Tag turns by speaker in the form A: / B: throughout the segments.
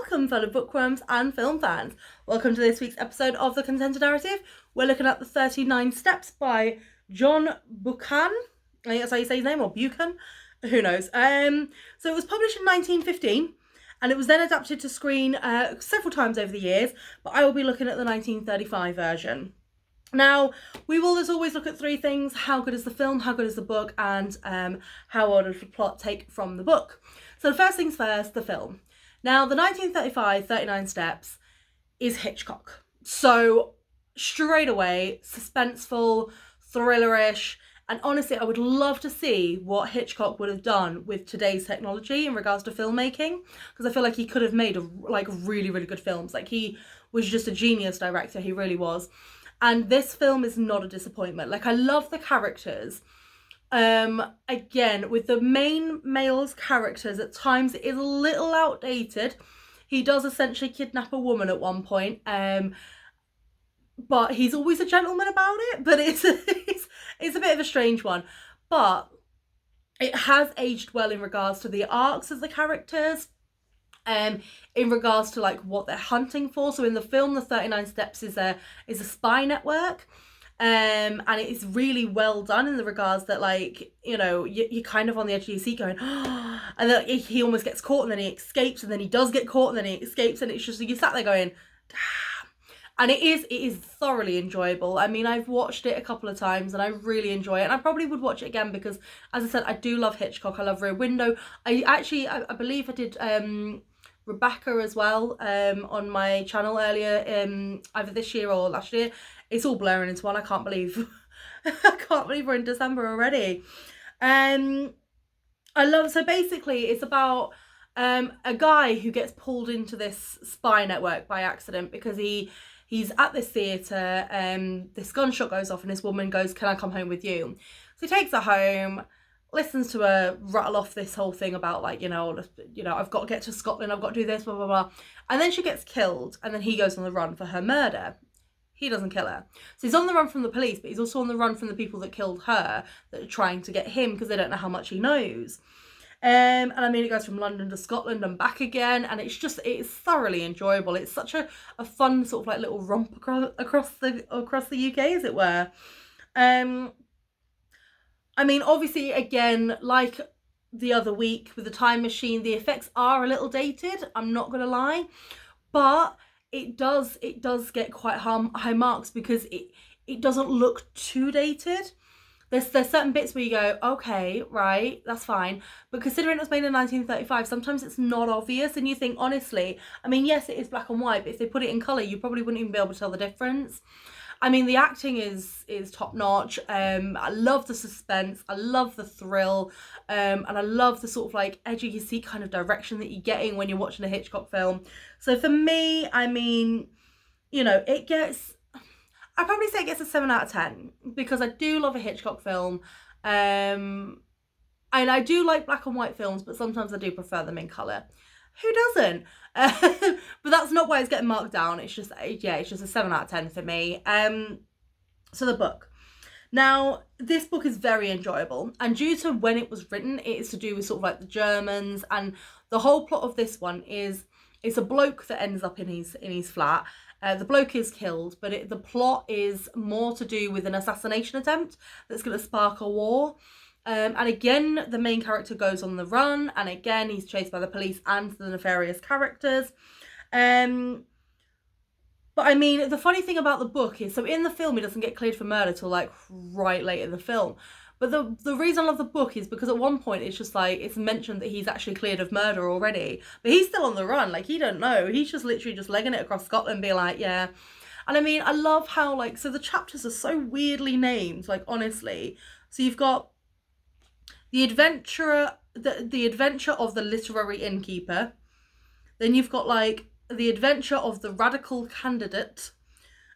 A: Welcome, fellow bookworms and film fans. Welcome to this week's episode of The Consented Narrative. We're looking at the 39 Steps by John Buchan. I think that's how you say his name, or Buchan. Who knows? So it was published in 1915, and it was then adapted to screen several times over the years, but I will be looking at the 1935 version. Now, we will, as always, look at three things: how good is the film, how good is the book, and how well does the plot take from the book. So the first things first, the film. Now, the 1935 39 Steps is Hitchcock. So straight away, suspenseful, thrillerish, and honestly, I would love to see what Hitchcock would have done with today's technology in regards to filmmaking, because I feel like he could have made really, really good films. Like, he was just a genius director, he really was. And this film is not a disappointment. Like, I love the characters. Again, with the main male's characters, at times it is a little outdated. He does essentially kidnap a woman at one point, but he's always a gentleman about it. But it's a bit of a strange one. But it has aged well in regards to the arcs of the characters, in regards to like what they're hunting for. So in the film, the 39 Steps is a spy network. And it is really well done in the regards that, like, you know, you're kind of on the edge of your seat going, oh, and then he almost gets caught and then he escapes and then he does get caught and then he escapes, and it's just, you sat there going, damn. And it is thoroughly enjoyable. I mean, I've watched it a couple of times and I really enjoy it, and I probably would watch it again because, as I said, I do love Hitchcock. I love Rear Window. I believe I did Rebecca as well on my channel earlier, either this year or last year. It's all blurring into one. I can't believe we're in December already. So basically it's about a guy who gets pulled into this spy network by accident because he's at this theatre, this gunshot goes off and this woman goes, "Can I come home with you?" So he takes her home, listens to her rattle off this whole thing about, like, you know, I've got to get to Scotland, I've got to do this, blah, blah, blah. And then she gets killed, and then he goes on the run for her murder. He doesn't kill her. So he's on the run from the police, but he's also on the run from the people that killed her, that are trying to get him because they don't know how much he knows. And I mean, it goes from London to Scotland and back again, and it's thoroughly enjoyable. It's such a fun sort of like little romp across the UK, as it were. I mean, obviously, again, like the other week with the time machine, the effects are a little dated, I'm not gonna lie, but it does get quite high marks because it doesn't look too dated. There's certain bits where you go, okay, right, that's fine. But considering it was made in 1935, sometimes it's not obvious, and you think, honestly, I mean, yes, it is black and white, but if they put it in colour, you probably wouldn't even be able to tell the difference. I mean, the acting is top notch. I love the suspense. I love the thrill. And I love the sort of like edge of your seat kind of direction that you're getting when you're watching a Hitchcock film. So for me, I mean, you know, I'd probably say it gets a 7 out of 10 because I do love a Hitchcock film. And I do like black and white films, but sometimes I do prefer them in colour. Who doesn't? But that's not why it's getting marked down. It's just a 7 out of 10 for me. So the book. Now, this book is very enjoyable, and due to when it was written, it is to do with sort of like the Germans, and the whole plot of this one is it's a bloke that ends up in his flat. The bloke is killed, but the plot is more to do with an assassination attempt that's going to spark a war. And again, the main character goes on the run, and again, he's chased by the police and the nefarious characters. But I mean, the funny thing about the book is, so in the film, he doesn't get cleared for murder till like right late in the film. But the reason I love the book is because at one point it's just like, it's mentioned that he's actually cleared of murder already. But he's still on the run, like he don't know. He's just literally just legging it across Scotland, being like, yeah. And I mean, I love how, like, so the chapters are so weirdly named, like, honestly. So you've got the adventure of the literary innkeeper. Then you've got like the adventure of the radical candidate.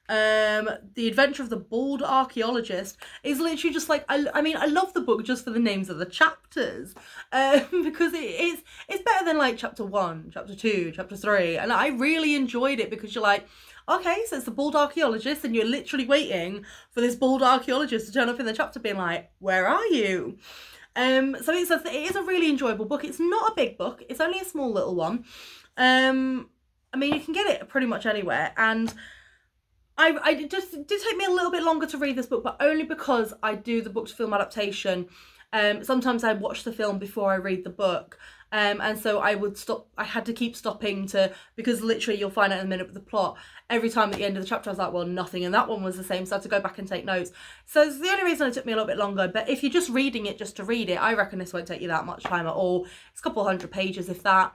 A: The adventure of the bald archaeologist is literally just like, I mean, I love the book just for the names of the chapters, because it's better than like chapter 1, chapter 2, chapter 3, and I really enjoyed it because you're like, okay, so it's the bald archaeologist, and you're literally waiting for this bald archaeologist to turn up in the chapter being like, where are you? So it is a really enjoyable book. It's not a big book. It's only a small little one. I mean, you can get it pretty much anywhere, and it just did take me a little bit longer to read this book, but only because I do the book to film adaptation. Sometimes I watch the film before I read the book. And so I would stop, I had to keep stopping because literally you'll find out in a minute with the plot. Every time at the end of the chapter I was like, well, nothing, and that one was the same, so I had to go back and take notes. So it's the only reason it took me a little bit longer, but if you're just reading it just to read it, I reckon this won't take you that much time at all. It's a couple hundred pages, if that.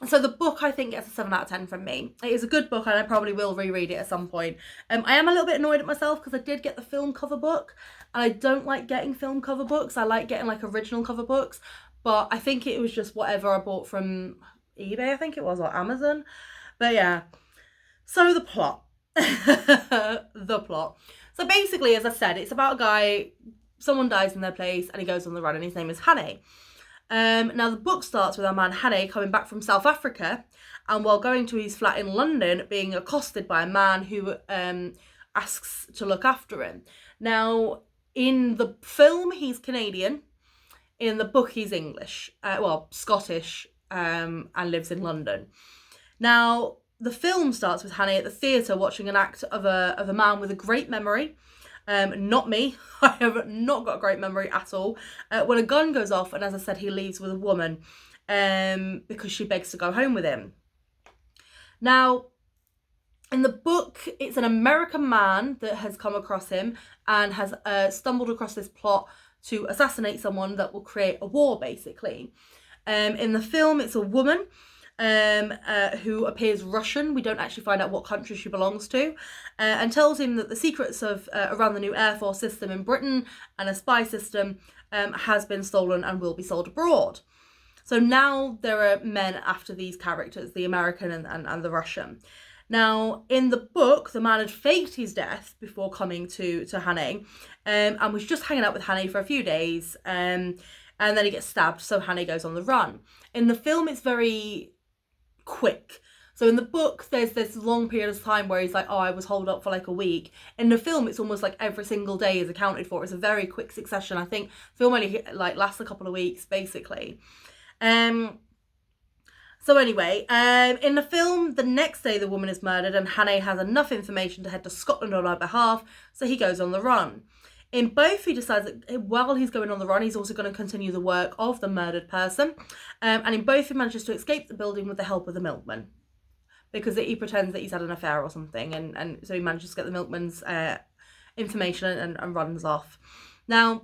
A: So the book, I think, gets a 7 out of 10 from me. It is a good book, and I probably will reread it at some point. I am a little bit annoyed at myself because I did get the film cover book, and I don't like getting film cover books. I like getting like original cover books, but I think it was just whatever I bought from eBay, I think it was, or Amazon. But yeah, so the plot. The plot. So basically, as I said, it's about a guy, someone dies in their place, and he goes on the run, and his name is Hannay. Now the book starts with our man Hannay coming back from South Africa, and while going to his flat in London, being accosted by a man who asks to look after him. Now in the film he's Canadian, in the book he's English, Scottish, and lives in London. Now the film starts with Hannay at the theatre watching an act of a man with a great memory. Not me. I have not got a great memory at all. When a gun goes off, and as I said, he leaves with a woman because she begs to go home with him. Now, in the book, it's an American man that has come across him and has stumbled across this plot to assassinate someone that will create a war, basically. In the film, it's a woman who appears Russian. We don't actually find out what country she belongs to, and tells him that the secrets of around the new Air Force system in Britain and a spy system has been stolen and will be sold abroad. So now there are men after these characters, the American and the Russian. Now, in the book, the man had faked his death before coming to Hannay, and was just hanging out with Hannay for a few days, and then he gets stabbed, so Hannay goes on the run. In the film, it's very quick. So in the book, there's this long period of time where he's like, oh, I was holed up for like a week. In the film, it's almost like every single day is accounted for. It's a very quick succession. I think film only like lasts a couple of weeks, basically. So anyway, in the film, the next day the woman is murdered, and Hannay has enough information to head to Scotland on her behalf, so he goes on the run. In both, he decides that while he's going on the run, he's also going to continue the work of the murdered person. And in both, he manages to escape the building with the help of the milkman, because he pretends that he's had an affair or something. And so he manages to get the milkman's information and runs off. Now,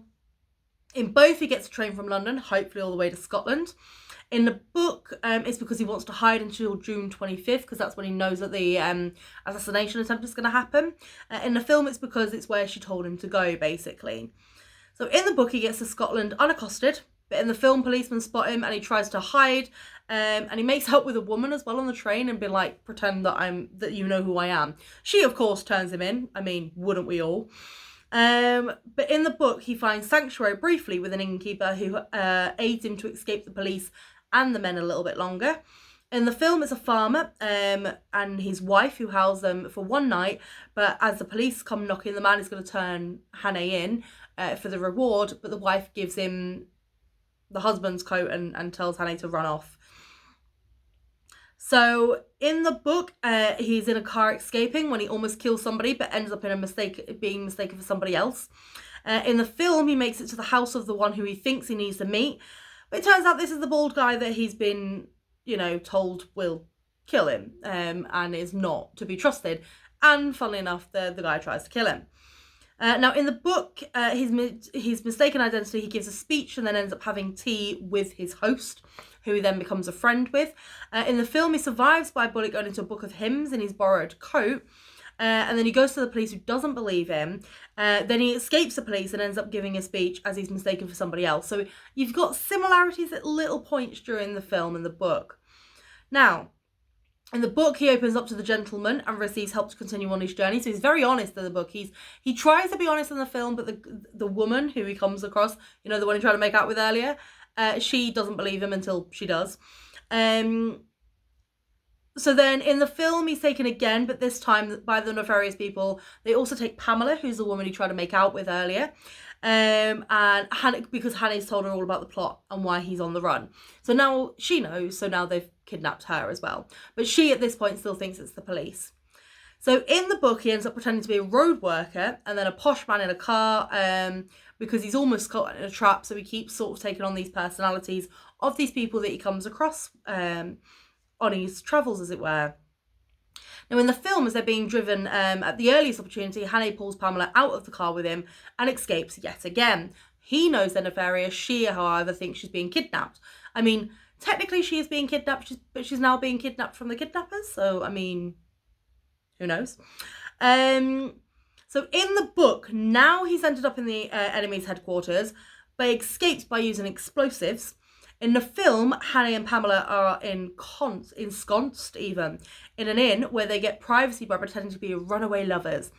A: in both, he gets a train from London, hopefully all the way to Scotland. In the book, it's because he wants to hide until June 25th, because that's when he knows that the assassination attempt is going to happen. In the film, it's because it's where she told him to go, basically. So in the book, he gets to Scotland unaccosted, but in the film, policemen spot him and he tries to hide, and he makes out with a woman as well on the train and be like, pretend that you know who I am. She, of course, turns him in. I mean, wouldn't we all? But in the book, he finds sanctuary briefly with an innkeeper who aids him to escape the police and the men a little bit longer. In the film, it's a farmer and his wife who house them for one night, but as the police come knocking, the man is going to turn Hannay in for the reward, but the wife gives him the husband's coat and tells Hannay to run off. So in the book, he's in a car escaping when he almost kills somebody, but ends up being mistaken for somebody else. In the film, he makes it to the house of the one who he thinks he needs to meet, but it turns out this is the bald guy that he's been, told will kill him, and is not to be trusted. And funnily enough, the guy tries to kill him. Now, in the book, his mistaken identity, he gives a speech and then ends up having tea with his host, who he then becomes a friend with. In the film, he survives by a bullet going into a book of hymns in his borrowed coat. And then he goes to the police who doesn't believe him. Then he escapes the police and ends up giving a speech as he's mistaken for somebody else. So you've got similarities at little points during the film and the book. Now, in the book, he opens up to the gentleman and receives help to continue on his journey. So he's very honest in the book. He tries to be honest in the film, but the woman who he comes across, the one he tried to make out with earlier, she doesn't believe him until she does. So then in the film, he's taken again, but this time by the nefarious people. They also take Pamela, who's the woman he tried to make out with earlier. And Hannah, because Hannah's told her all about the plot and why he's on the run. So now she knows, so now they've kidnapped her as well. But she at this point still thinks it's the police. So in the book, he ends up pretending to be a road worker and then a posh man in a car, because he's almost caught in a trap. So he keeps sort of taking on these personalities of these people that he comes across on his travels, as it were. Now, in the film, as they're being driven at the earliest opportunity, Hannay pulls Pamela out of the car with him and escapes yet again. He knows they're nefarious. She, however, thinks she's being kidnapped. I mean, technically she is being kidnapped, but she's now being kidnapped from the kidnappers. So, I mean, who knows? So in the book, now he's ended up in the enemy's headquarters, but escapes by using explosives. In the film, Hannay and Pamela are ensconced even in an inn where they get privacy by pretending to be runaway lovers.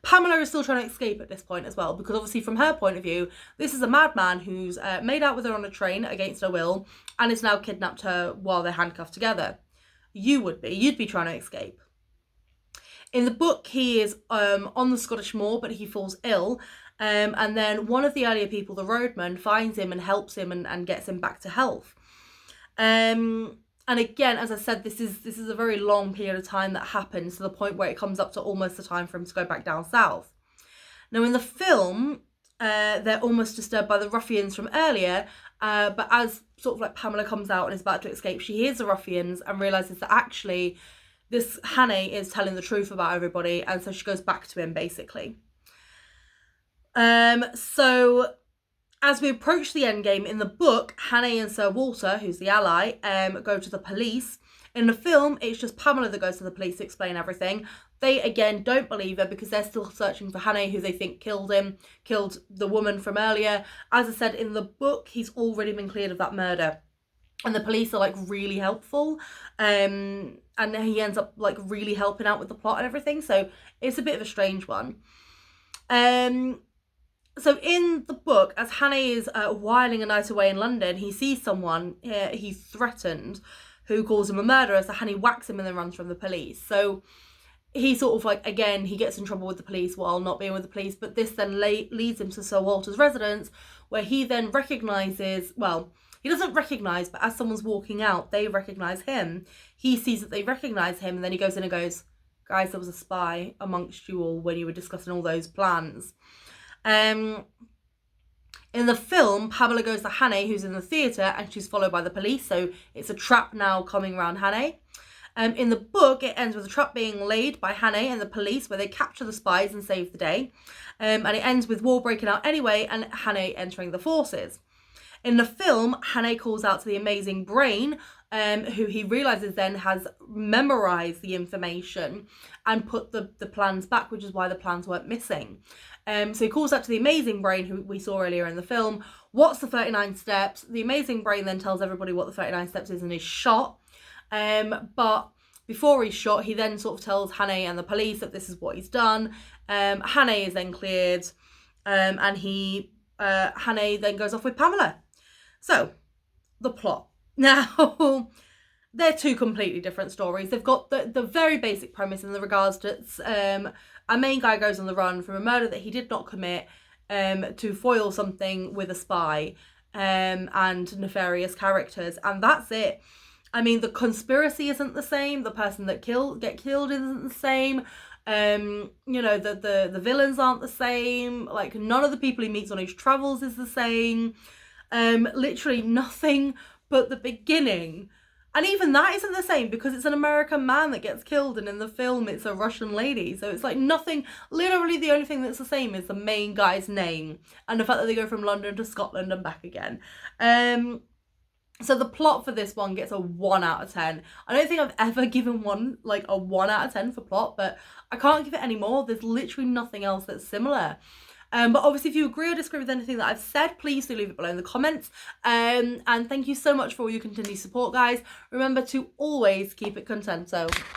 A: Pamela is still trying to escape at this point as well, because obviously from her point of view, this is a madman who's made out with her on a train against her will and has now kidnapped her while they're handcuffed together. You'd be trying to escape. In the book, he is on the Scottish moor, but he falls ill. And then one of the earlier people, the roadman, finds him and helps him and gets him back to health. And again, as I said, this is a very long period of time that happens, to the point where it comes up to almost the time for him to go back down south. Now, in the film, they're almost disturbed by the ruffians from earlier, but as sort of like Pamela comes out and is about to escape, she hears the ruffians and realises that actually this Hannay is telling the truth about everybody, and so she goes back to him, basically. So as we approach the end game, in the book, Hannay and Sir Walter, who's the ally, go to the police. In the film, it's just Pamela that goes to the police to explain everything. They, again, don't believe her because they're still searching for Hannay, who they think killed the woman from earlier. As I said, in the book, he's already been cleared of that murder. And the police are, like, really helpful. And he ends up, like, really helping out with the plot and everything. So it's a bit of a strange one. So in the book, as Hannay is whiling a night away in London, he sees someone he's threatened who calls him a murderer. So Hannay whacks him and then runs from the police. So he sort of, like, again, he gets in trouble with the police while not being with the police. But this then leads him to Sir Walter's residence, where he then recognises, well, he doesn't recognise, but as someone's walking out, they recognise him. He sees that they recognise him, and then he goes in and goes, guys, there was a spy amongst you all when you were discussing all those plans. In the film, Pamela goes to Hannay, who's in the theatre, and she's followed by the police, so it's a trap now coming around Hannay. In the book, it ends with a trap being laid by Hannay and the police, where they capture the spies and save the day. And it ends with war breaking out anyway, and Hannay entering the forces. In the film, Hannay calls out to the amazing brain, who he realises then has memorised the information and put the plans back, which is why the plans weren't missing. So he calls out to the amazing brain, who we saw earlier in the film, what's the 39 steps? The amazing brain then tells everybody what the 39 steps is and is shot. But before he's shot, he then sort of tells Hannay and the police that this is what he's done. Hannay is then cleared, and Hannay then goes off with Pamela. So, the plot. Now, they're two completely different stories. They've got the very basic premise in the regards to a main guy goes on the run from a murder that he did not commit, to foil something with a spy, and nefarious characters, and that's it. I mean, the conspiracy isn't the same. The person that get killed isn't the same. You know, the villains aren't the same. Like, none of the people he meets on his travels is the same. Literally nothing but the beginning. And even that isn't the same, because it's an American man that gets killed, and in the film it's a Russian lady. So it's like nothing, literally the only thing that's the same is the main guy's name and the fact that they go from London to Scotland and back again. So the plot for this one gets a 1 out of 10. I don't think I've ever given one like a 1 out of 10 for plot, but I can't give it any more. There's literally nothing else that's similar. But obviously, if you agree or disagree with anything that I've said, please do leave it below in the comments. And thank you so much for all your continued support, guys. Remember to always keep it content. So